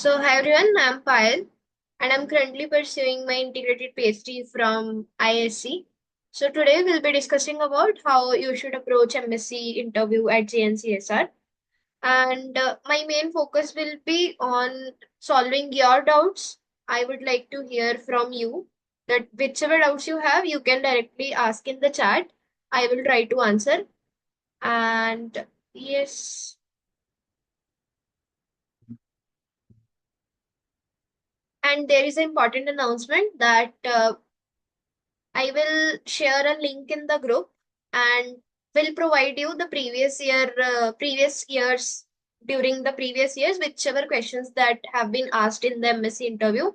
Hi everyone, I'm Payal and I'm currently pursuing my integrated PhD from IISc. So today we'll be discussing about how you should approach M.Sc interview at JNCASR. And my main focus will be on solving your doubts. I would like to hear from you that whichever doubts you have, you can directly ask in the chat. I will try to answer. And yes, and there is an important announcement that I will share a link in the group and will provide you the previous years during the previous years, whichever questions that have been asked in the M.Sc interview.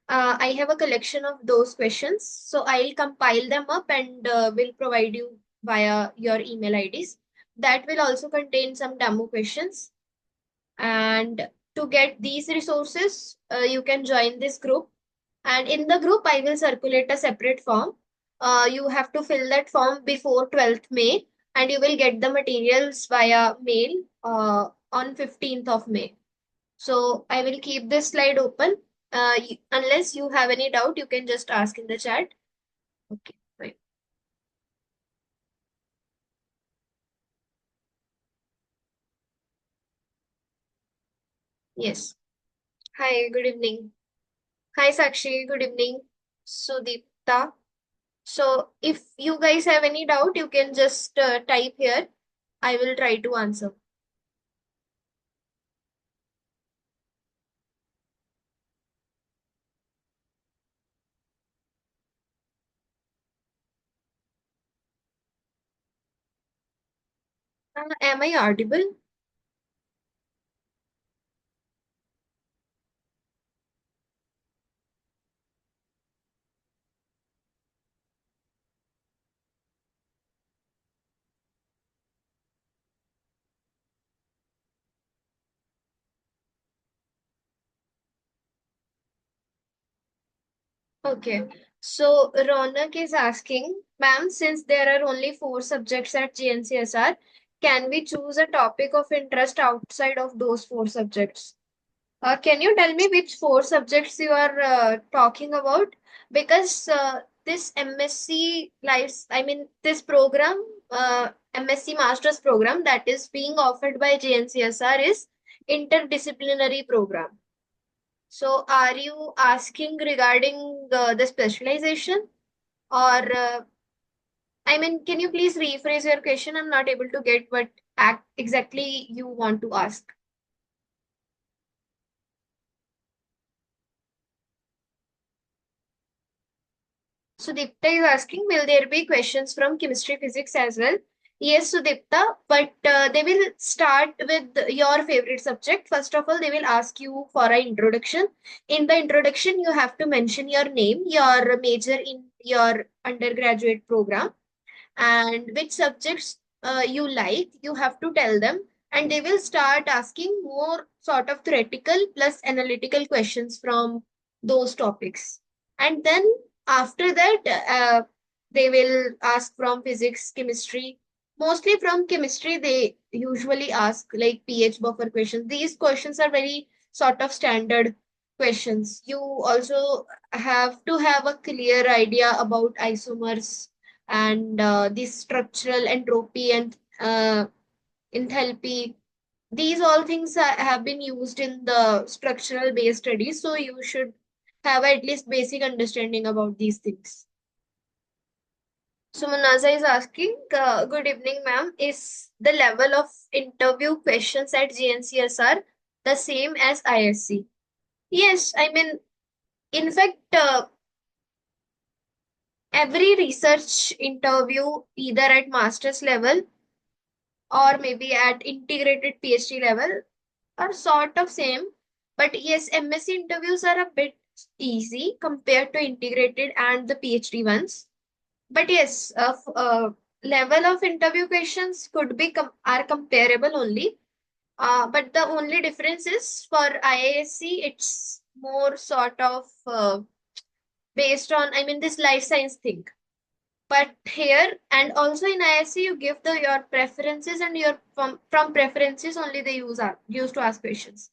I have a collection of those questions, so I'll compile them up and will provide you via your email IDs. That will also contain some demo questions. And to get these resources, you can join this group, and in the group, I will circulate a separate form. You have to fill that form before 12th May, and you will get the materials via mail on 15th of May. So I will keep this slide open. Unless you have any doubt, you can just ask in the chat. Okay, fine. Yes. Hi, good evening. Hi, Sakshi, good evening. Sudipta. So if you guys have any doubt, you can just type here. I will try to answer. Am I audible? Okay. So Ronak is asking, ma'am, since there are only four subjects at GNCSR, can we choose a topic of interest outside of those four subjects? Can you tell me which four subjects you are talking about? Because this MSc lives, I mean, this program, MSc Master's program that is being offered by JNCSR is interdisciplinary program. So are you asking regarding the specialization or, I mean, can you please rephrase your question? I'm not able to get what exactly you want to ask. Sudipta is asking, will there be questions from chemistry, physics as well? Yes, Sudipta, but they will start with your favorite subject. First of all, they will ask you for an introduction. In the introduction, you have to mention your name, your major in your undergraduate program, and which subjects you like. You have to tell them, and they will start asking more sort of theoretical plus analytical questions from those topics. And then after that, they will ask from physics, chemistry. Mostly from chemistry, they usually ask like pH buffer questions. These questions are very sort of standard questions. You also have to have a clear idea about isomers and the structural entropy and enthalpy. These all things have been used in the structural based studies, so you should have at least basic understanding about these things. So Munaza is asking, good evening, ma'am. Is the level of interview questions at GNCSR the same as ISC? Yes, I mean, in fact, every research interview, either at master's level or maybe at integrated PhD level, are sort of same. But yes, MSc interviews are a bit easy compared to integrated and the PhD ones. But yes, level of interview questions could be are comparable only. But the only difference is for IISc, it's more sort of based on, I mean, this life science thing. But here and also in ISC, you give the your preferences, and your from preferences only they use to ask questions.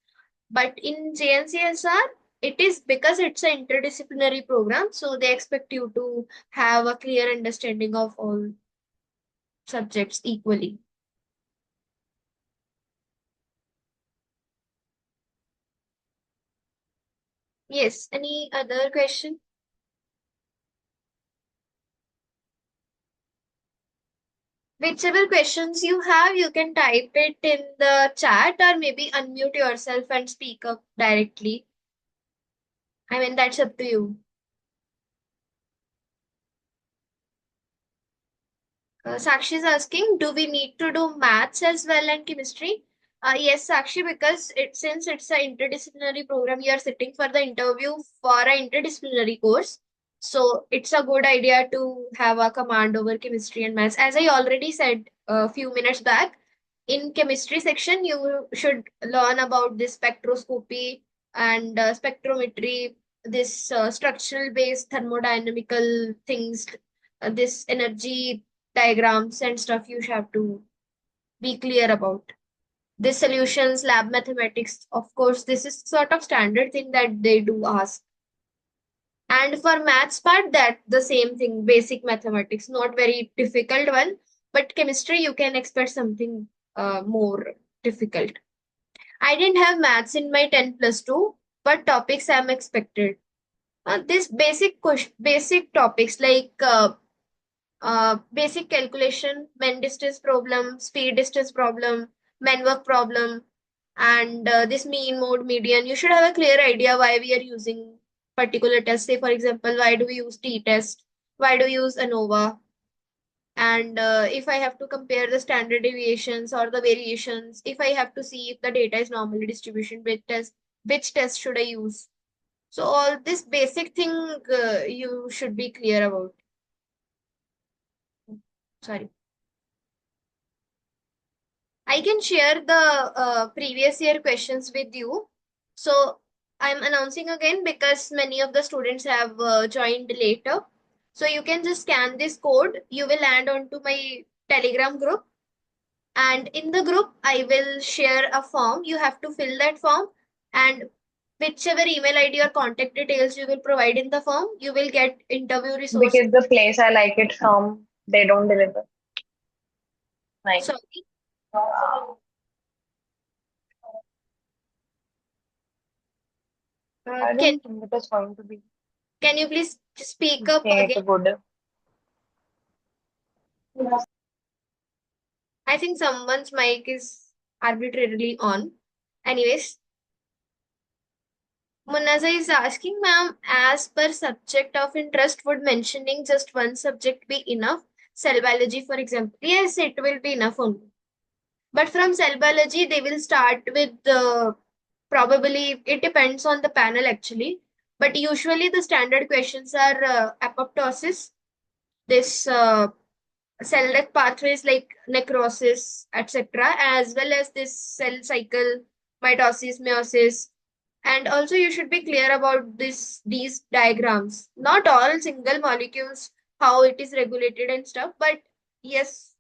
But in JNCSR, it is because it's an interdisciplinary program, so they expect you to have a clear understanding of all subjects equally. Yes, any other question? Whichever questions you have, you can type it in the chat or maybe unmute yourself and speak up directly. I mean, that's up to you. Sakshi is asking, do we need to do maths as well and chemistry? Yes, Sakshi, because since it's an interdisciplinary program, you are sitting for the interview for an interdisciplinary course. So it's a good idea to have a command over chemistry and maths. As I already said a few minutes back, in chemistry section, you should learn about this spectroscopy and spectrometry, this structural based thermodynamical things, this energy diagrams and stuff you have to be clear about. This solutions, lab mathematics, of course, this is sort of standard thing that they do ask. And for maths part, that the same thing, basic mathematics, not very difficult one, but chemistry you can expect something more difficult. I didn't have maths in my 10 plus 2, but topics I'm expected. This basic topics like basic calculation, mean distance problem, speed distance problem, men work problem, and this mean mode median. You should have a clear idea why we are using particular test. Say, for example, why do we use t-test? Why do we use ANOVA? And if I have to compare the standard deviations or the variations, if I have to see if the data is normally distribution, which test should I use? So all this basic thing you should be clear about. Sorry. I can share the previous year questions with you. So I'm announcing again because many of the students have joined later. So you can just scan this code. You will land onto my Telegram group. And in the group, I will share a form. You have to fill that form. And whichever email ID or contact details you will provide in the form, you will get interview resource. Because the place I like it from, they don't deliver. Right. Sorry. Uh, I can, don't think it is going to be can you please speak up okay, again? good. I think someone's mic is arbitrarily on. Anyways, Munaza is asking, ma'am, as per subject of interest, would mentioning just one subject be enough? Cell biology, for example. Yes, it will be enough only. But from cell biology, they will start with probably, it depends on the panel actually. But usually the standard questions are apoptosis, this cell death pathways like necrosis, etc., as well as this cell cycle, mitosis, meiosis. And also you should be clear about these diagrams. Not all single molecules, how it is regulated and stuff, but yes,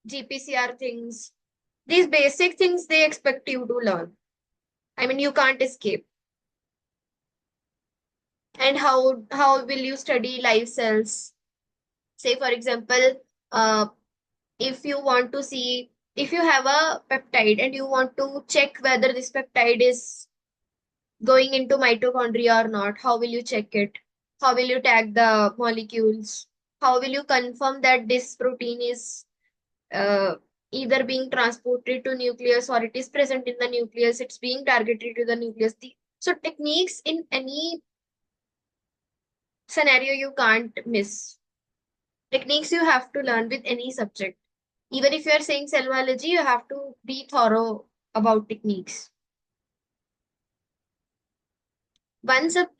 GPCR things. These basic things they expect you to learn. I mean, you can't escape. And how will you study live cells? Say, for example, if you want to see if you have a peptide and you want to check whether this peptide is going into mitochondria or not, how will you check it? How will you tag the molecules? How will you confirm that this protein is uh, either being transported to nucleus or it is present in the nucleus, it's being targeted to the nucleus? So techniques in any scenario you can't miss. Techniques you have to learn with any subject. Even if you are saying cell biology, you have to be thorough about techniques.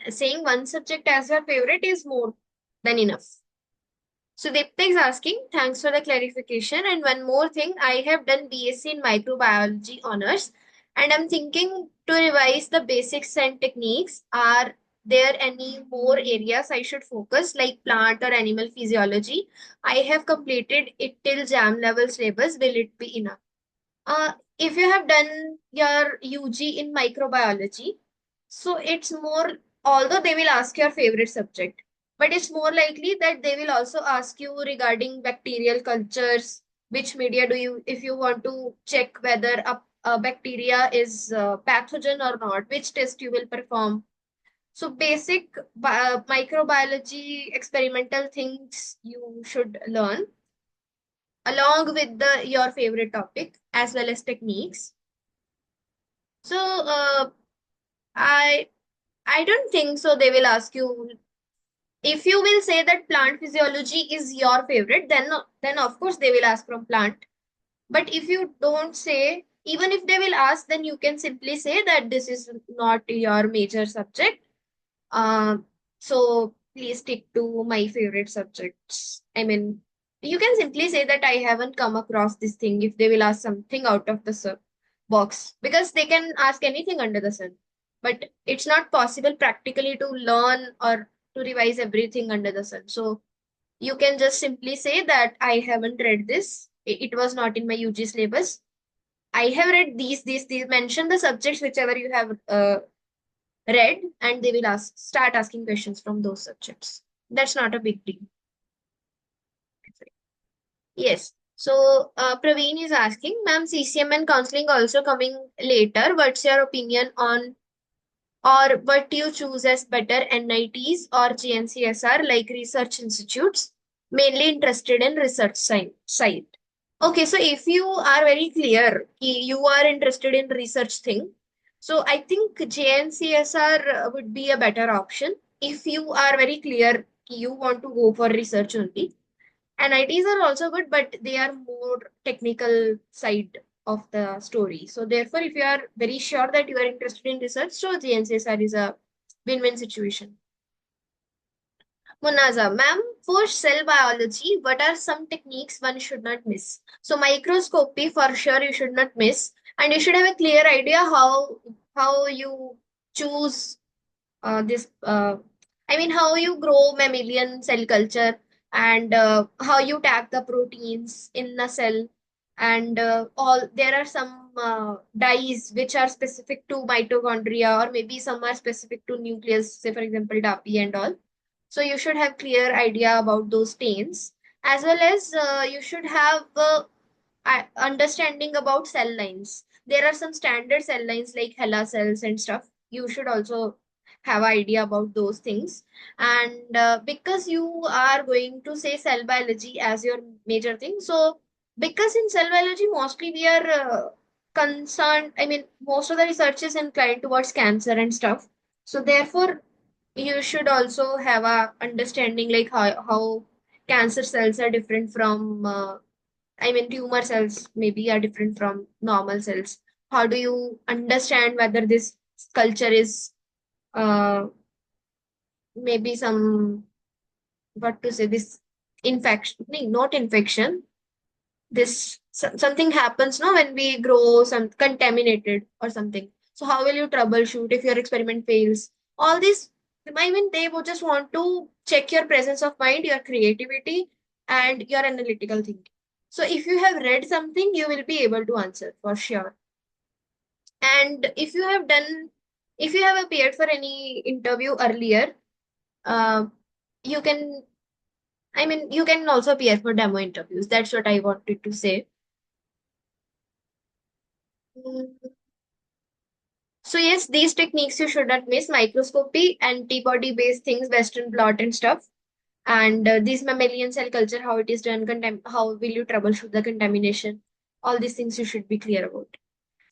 Saying one subject as your favorite is more than enough. So Deepta is asking, thanks for the clarification. And one more thing, I have done BSc in microbiology honors, and I'm thinking to revise the basics and techniques. Are there any more areas I should focus, like plant or animal physiology? I have completed it till JAM level syllabus. Will it be enough? if you have done your UG in microbiology, so it's more, although they will ask your favorite subject, but it's more likely that they will also ask you regarding bacterial cultures, which media do you, if you want to check whether a bacteria is pathogen or not, which test you will perform. So basic microbiology experimental things you should learn along with your favorite topic as well as techniques. So I I don't think so. They will ask you if you will say that plant physiology is your favorite, then of course they will ask from plant. But if you don't say, even if they will ask, then you can simply say that this is not your major subject. Um, so please stick to my favorite subjects. I mean, you can simply say that I haven't come across this thing if they will ask something out of the box, because they can ask anything under the sun. But it's not possible practically to learn or to revise everything under the sun. So you can just simply say that I haven't read this. It was not in my UG syllabus. I have read these. Mention the subjects whichever you have read, and they will start asking questions from those subjects. That's not a big deal. Yes. So Praveen is asking, ma'am, CCM and counseling also coming later. What's your opinion on, or what do you choose as better, NITs or JNCSR, like research institutes? Mainly interested in research side. Okay, so if you are very clear, you are interested in research thing, so I think JNCSR would be a better option. If you are very clear, you want to go for research only. And ITs are also good, but they are more technical side of the story. So therefore, if you are very sure that you are interested in research, so JNCSR is a win-win situation. Munaza, ma'am, for cell biology, what are some techniques one should not miss? So microscopy for sure you should not miss, and you should have a clear idea how you choose this. I mean, how you grow mammalian cell culture, and how you tag the proteins in a cell, and all there are some dyes which are specific to mitochondria, or maybe some are specific to nucleus. Say for example, DAPI and all, so you should have clear idea about those stains, as well as you should have understanding about cell lines. There are some standard cell lines like HeLa cells and stuff. You should also have idea about those things. And because you are going to say cell biology as your major thing, so because in cell biology mostly we are concerned. I mean, most of the research is inclined towards cancer and stuff. So therefore you should also have a understanding like how cancer cells are different from I mean tumor cells maybe are different from normal cells. How do you understand whether this culture is uh, maybe some, what to say, this infection, no, not infection, this something happens no when we grow some contaminated or something. So how will you troubleshoot if your experiment fails? All this, I mean, they would just want to check your presence of mind, your creativity, and your analytical thinking. So if you have read something, you will be able to answer for sure. And if you have appeared for any interview earlier, uh, you can, I mean, you can also appear for demo interviews. That's what I wanted to say. Mm, so yes, these techniques you should not miss: microscopy, antibody-based things, Western blot and stuff, and these mammalian cell culture, how it is done, how will you troubleshoot the contamination? All these things you should be clear about.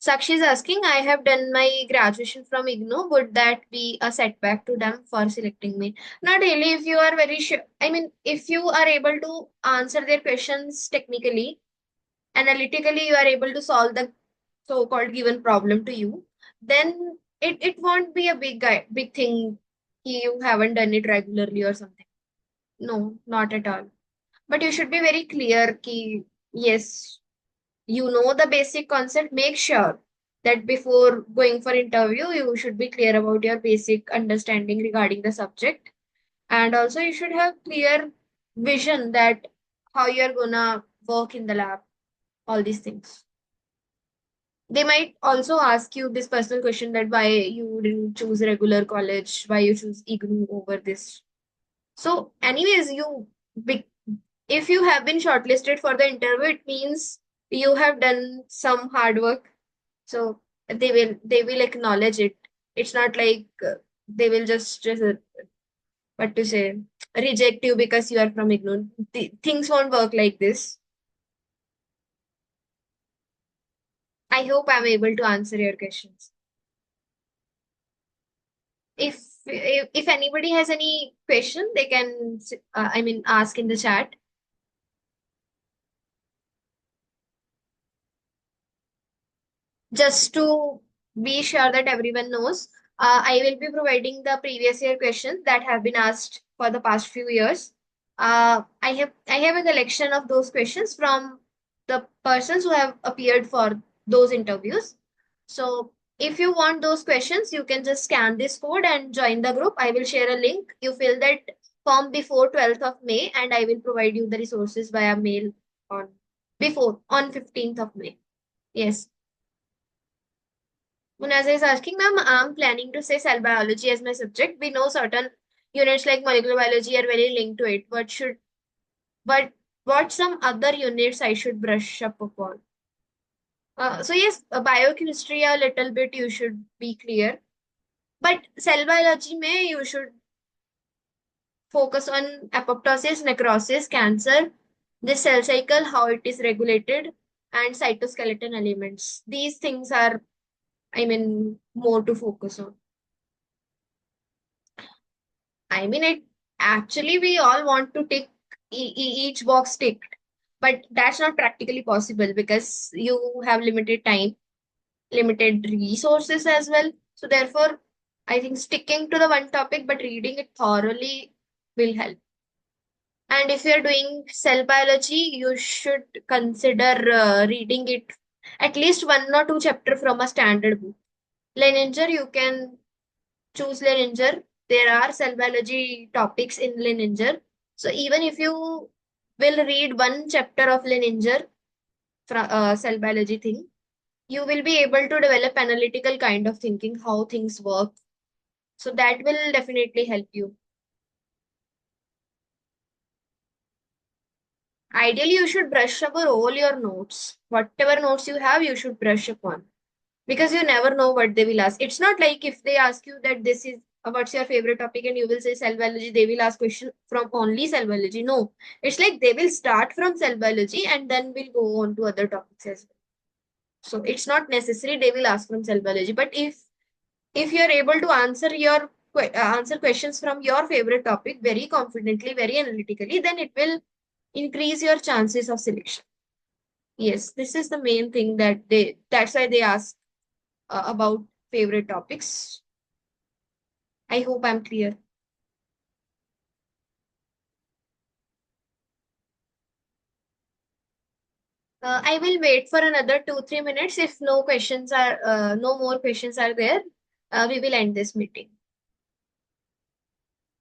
Sakshi is asking, I have done my graduation from IGNOU. Would that be a setback to them for selecting me? Not really. If you are very sure, I mean, if you are able to answer their questions technically, analytically, you are able to solve the so-called given problem to you, then it won't be a big thing. You haven't done it regularly or something. No, not at all. But you should be very clear ki, yes, you know the basic concept. Make sure that before going for interview, you should be clear about your basic understanding regarding the subject. And also you should have clear vision that how you're gonna work in the lab, all these things. They might also ask you this personal question that why you didn't choose regular college, why you choose IGNU over this. So, anyways, be- if you have been shortlisted for the interview, it means you have done some hard work. So they will acknowledge it. It's not like they will just what to say, reject you because you are from IGNU. Things won't work like this. I hope I'm able to answer your questions. If anybody has any question, they can ask in the chat. Just to be sure that everyone knows, I will be providing the previous year questions that have been asked for the past few years. I have a collection of those questions from the persons who have appeared for those interviews. So if you want those questions, you can just scan this code and join the group. I will share a link. You fill that form before 12th of May, and I will provide you the resources via mail on on 15th of May. Yes. Munazza is asking, ma'am, I'm planning to say cell biology as my subject. We know certain units like molecular biology are very linked to it. But what some other units I should brush up upon? So yes, biochemistry a little bit you should be clear. But cell biology may you should focus on apoptosis, necrosis, cancer, the cell cycle, how it is regulated, and cytoskeleton elements. These things are, more to focus on. It actually we all want to tick each box ticked, but that's not practically possible because you have limited time, limited resources as well. So therefore, I think sticking to the one topic but reading it thoroughly will help. And if you're doing cell biology, you should consider reading it at least one or two chapter from a standard book. Leninger, you can choose Leninger. There are cell biology topics in Leninger. So even if you will read one chapter of Leninger from cell biology thing, you will be able to develop analytical kind of thinking, how things work. So that will definitely help you. Ideally, you should brush up all your notes. Whatever notes you have, you should brush up on. Because you never know what they will ask. It's not like if they ask you that this is what's your favorite topic and you will say cell biology, they will ask question from only cell biology. No, it's like they will start from cell biology and then will go on to other topics as well. So it's not necessary they will ask from cell biology. But if you are able to answer questions from your favorite topic very confidently, very analytically, then it will increase your chances of selection. Yes, this is the main thing that's why they ask about favorite topics. I hope I'm clear. I will wait for another 2-3 minutes. If no more questions are there, we will end this meeting.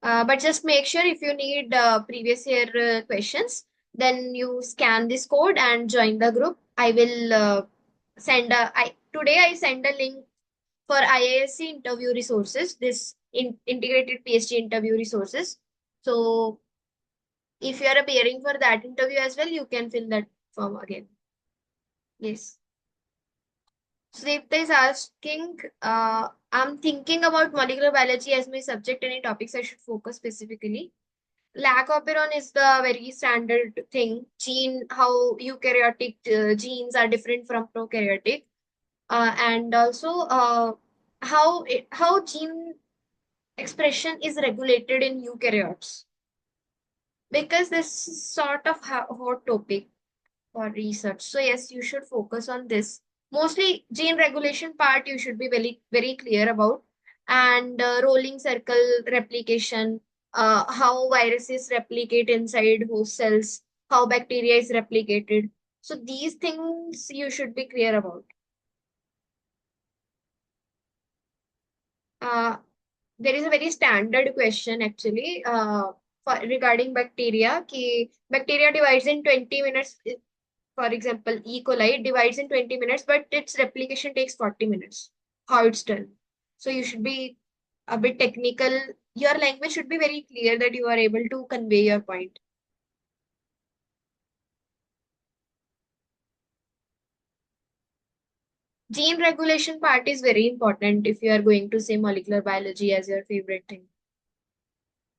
But just make sure if you need previous year questions, then you scan this code and join the group. I will today I send a link for IISc interview resources, this integrated PhD interview resources. So if you are appearing for that interview as well, you can fill that form again. Yes. Sripta is asking, I'm thinking about molecular biology as my subject. Any topics I should focus specifically? Lac operon is the very standard thing. How eukaryotic genes are different from prokaryotic, and also how gene expression is regulated in eukaryotes. Because this is sort of hot topic for research. So yes, you should focus on this. Mostly gene regulation part you should be very very clear about, and rolling circle replication, how viruses replicate inside host cells, how bacteria is replicated. So these things you should be clear about. Uh, there is a very standard question actually regarding bacteria. Ki bacteria divides in 20 minutes for example, E. coli, it divides in 20 minutes, but its replication takes 40 minutes. How it's done. So you should be a bit technical. Your language should be very clear that you are able to convey your point. Gene regulation part is very important if you are going to say molecular biology as your favorite thing.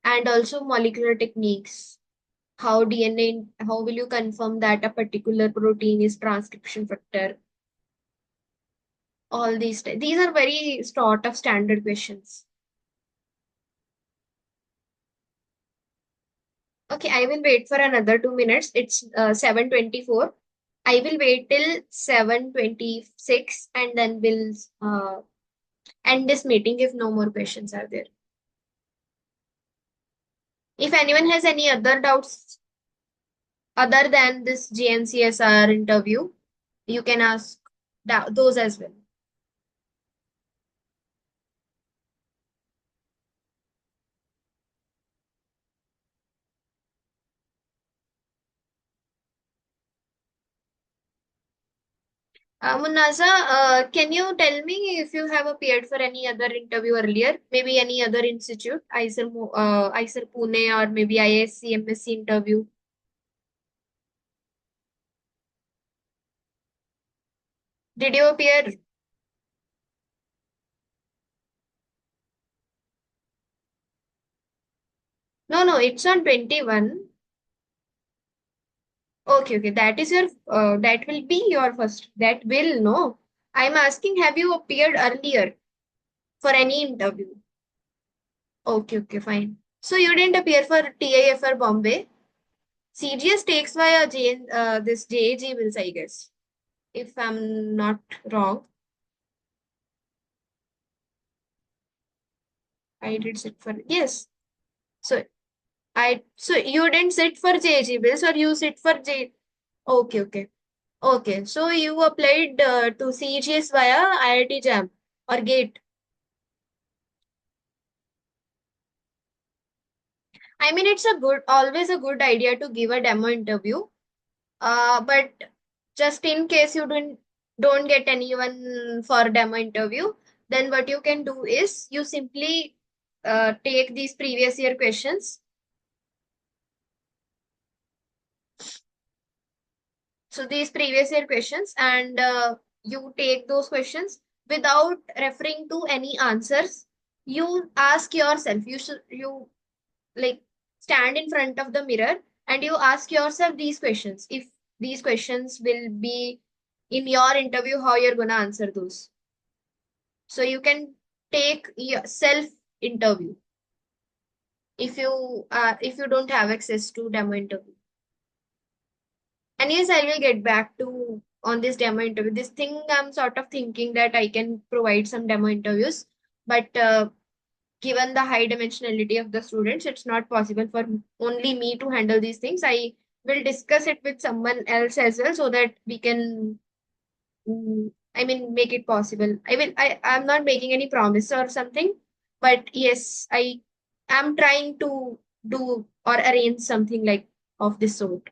And also molecular techniques. How DNA, how will you confirm that a particular protein is transcription factor? All these are very sort of standard questions. Okay, I will wait for another 2 minutes. It's 7:24. I will wait till 7:26 and then we'll end this meeting if no more questions are there. If anyone has any other doubts other than this JNCSR interview, you can ask those as well. Munaza, can you tell me if you have appeared for any other interview earlier? Maybe any other institute, IISER Pune or maybe IISc M.Sc interview? Did you appear? No, no, it's on 21. Okay, okay, that is your, that will be your first, that will, no. I'm asking, have you appeared earlier for any interview? Okay, okay, fine. So you didn't appear for TIFR Bombay. CGS takes via this JAG bills, I guess, if I'm not wrong. I did sit for, yes. So so you didn't sit for JAG bills or you sit for J. Okay, okay. Okay, so you applied to CGS via IIT JAM or GATE. I mean, it's a always a good idea to give a demo interview. But just in case you don't get anyone for demo interview, then what you can do is you simply take these previous year questions. So these previous year questions, and you take those questions without referring to any answers. You ask yourself. You like stand in front of the mirror and you ask yourself these questions. If these questions will be in your interview, how you're gonna answer those. So you can take your self interview if you don't have access to demo interview. And yes, I will get back to on this demo interview. This thing I'm sort of thinking that I can provide some demo interviews, but given the high dimensionality of the students, it's not possible for only me to handle these things. I will discuss it with someone else as well so that we can, I mean, make it possible. I'm not making any promise or something, but yes, I am trying to do or arrange something like of this sort.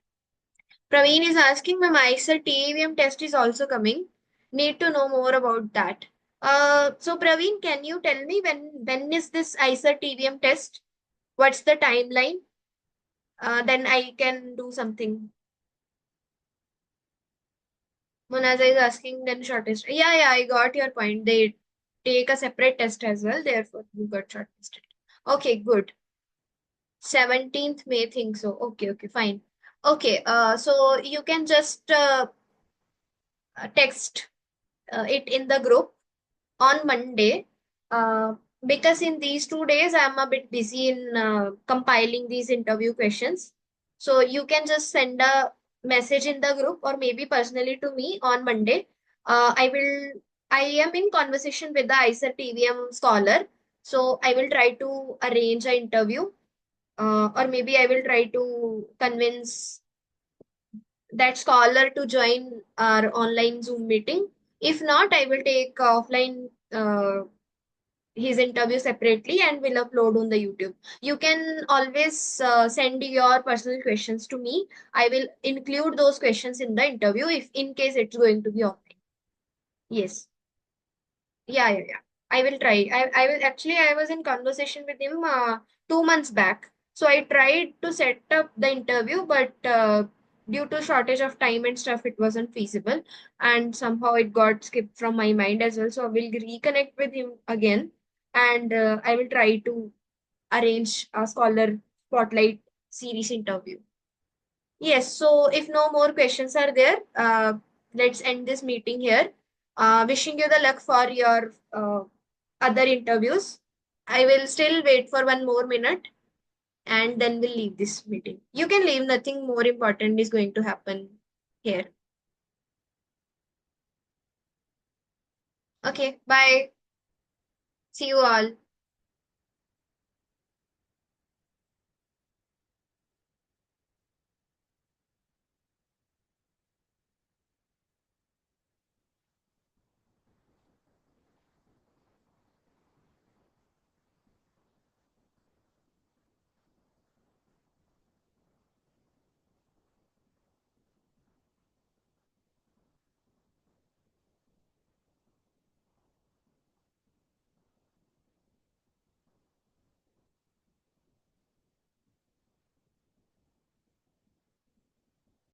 Praveen is asking, my IISER TAVM test is also coming. Need to know more about that. So Praveen, can you tell me when is this IISER TVM test? What's the timeline? Then I can do something. Munaza is asking then shortest. Yeah, yeah, I got your point. They take a separate test as well, therefore you got shortlisted. Okay, good. 17th May, think so. Okay, okay, fine. Okay, so you can just text it in the group on Monday, uh, because in these 2 days I'm a bit busy in compiling these interview questions. So you can just send a message in the group or maybe personally to me on Monday. I am in conversation with the IISER TVM scholar. So I will try to arrange an interview, or maybe I will try to convince that scholar to join our online Zoom meeting. If not, I will take offline his interview separately and will upload on the YouTube. You can always send your personal questions to me. I will include those questions in the interview if in case it's going to be online. Yes. Yeah, yeah, yeah. I will try. I will actually, I was in conversation with him 2 months back. So I tried to set up the interview, but due to shortage of time and stuff, it wasn't feasible. And somehow it got skipped from my mind as well. So I will reconnect with him again, and I will try to arrange a scholar spotlight series interview. Yes, so if no more questions are there, let's end this meeting here. Wishing you the luck for your other interviews. I will still wait for 1 more minute and then we'll leave this meeting. You can leave, nothing more important is going to happen here. Okay, bye. See you all.